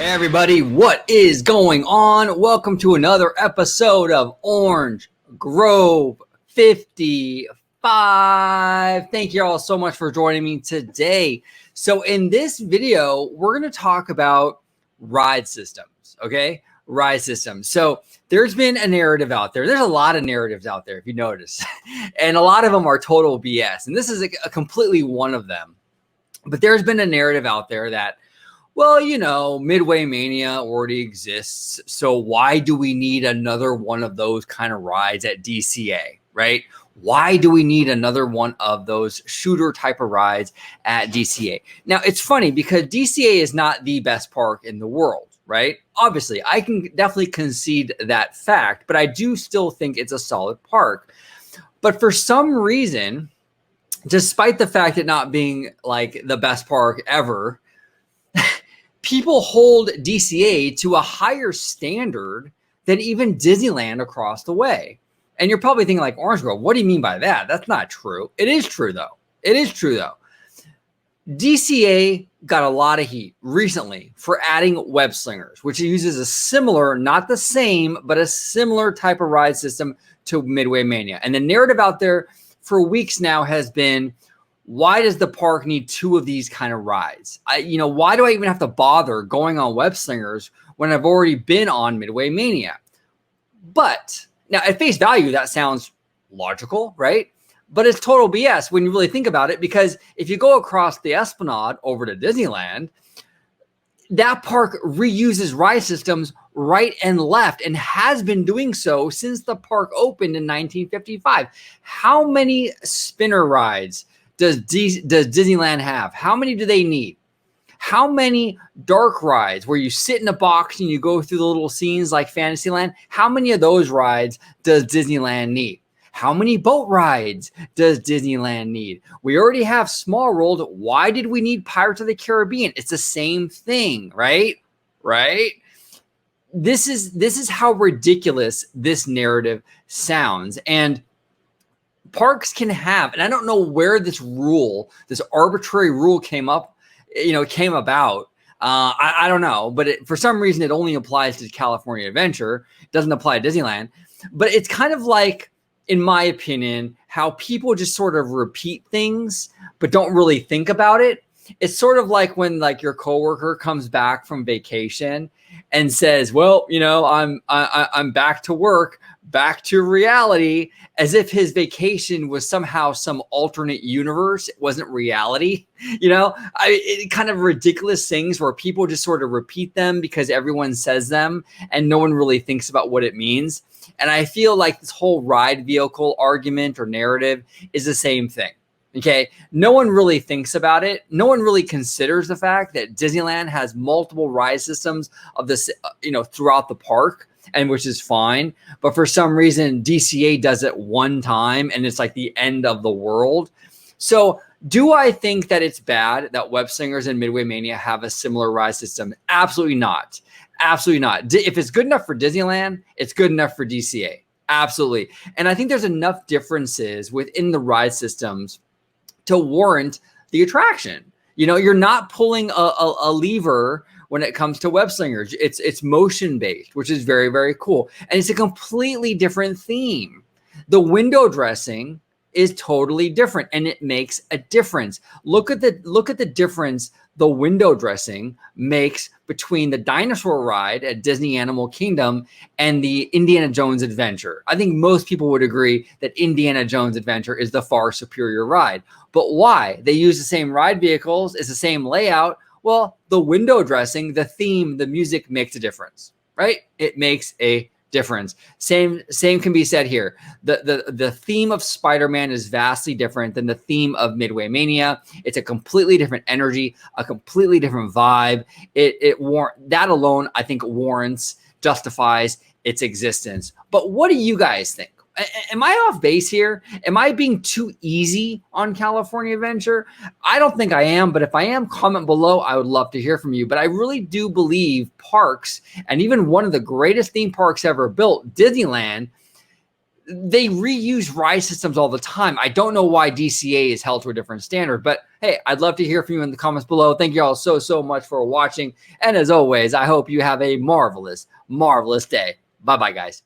Hey everybody, what is going on? Welcome to another episode of Orange Grove 55. Thank you all so much for joining me today. So in this video, we're going to talk about ride systems, okay? Ride systems. So there's been a narrative out there. There's a lot of narratives out there, if you notice, and a lot of them are total BS. And this is a completely one of them. But there's been a narrative out there that, well, you know, Midway Mania already exists, so why do we need another one of those kind of rides at DCA, right? Why do we need another one of those shooter type of rides at DCA? Now, it's funny because DCA is not the best park in the world, right? Obviously, I can definitely concede that fact, but I do still think it's a solid park. But for some reason, despite the fact it not being like the best park ever, people hold DCA to a higher standard than even Disneyland across the way. And you're probably thinking like, Orange Grove, what do you mean by that? That's not true. It is true though. It is true though. DCA got a lot of heat recently for adding Webslingers, which uses a similar, not the same, but a similar type of ride system to Midway Mania. And the narrative out there for weeks now has been, why does the park need two of these kind of rides? Why do I even have to bother going on Webslingers when I've already been on Midway Mania? But now at face value, that sounds logical, right? But it's total BS when you really think about it, because if you go across the Esplanade over to Disneyland, that park reuses ride systems right and left and has been doing so since the park opened in 1955. How many spinner rides does Disneyland have? How many do they need? How many dark rides where you sit in a box and you go through the little scenes like Fantasyland? How many of those rides does Disneyland need? How many boat rides does Disneyland need? We already have Small World. Why did we need Pirates of the Caribbean? It's the same thing, right? Right? This is how ridiculous this narrative sounds. And parks can have, and I don't know where this arbitrary rule came about. I don't know, but for some reason it only applies to California Adventure. It doesn't apply to Disneyland. But it's kind of like, in my opinion, how people just sort of repeat things but don't really think about it. It's sort of like when like your coworker comes back from vacation and says, well, I'm back to work, back to reality, as if his vacation was somehow some alternate universe. It wasn't reality. Kind of ridiculous things where people just sort of repeat them because everyone says them and no one really thinks about what it means. And I feel like this whole ride vehicle argument or narrative is the same thing. Okay. No one really thinks about it. No one really considers the fact that Disneyland has multiple ride systems of this, throughout the park, and which is fine. But for some reason, DCA does it one time and it's like the end of the world. So do I think that it's bad that Webslingers and Midway Mania have a similar ride system? Absolutely not. Absolutely not. If it's good enough for Disneyland, it's good enough for DCA. Absolutely. And I think there's enough differences within the ride systems to warrant the attraction. You're not pulling a lever when it comes to Webslingers. It's motion based, which is very, very cool. And it's a completely different theme. The window dressing is totally different and it makes a difference. Look at the difference the window dressing makes between the dinosaur ride at Disney Animal Kingdom and the Indiana Jones Adventure. I think most people would agree that Indiana Jones Adventure is the far superior ride. But why? They use the same ride vehicles, it's the same layout. Well, the window dressing, the theme, the music makes a difference, right? It makes a difference. Same can be said here. The theme of Spider-Man is vastly different than the theme of Midway Mania. It's a completely different energy, a completely different vibe. That alone, I think, justifies its existence. But what do you guys think? Am I off base here? Am I being too easy on California Adventure? I don't think I am, but if I am, comment below. I would love to hear from you. But I really do believe parks, and even one of the greatest theme parks ever built, Disneyland, they reuse ride systems all the time. I don't know why DCA is held to a different standard, but hey, I'd love to hear from you in the comments below. Thank you all so much for watching. And as always, I hope you have a marvelous, marvelous day. Bye-bye, guys.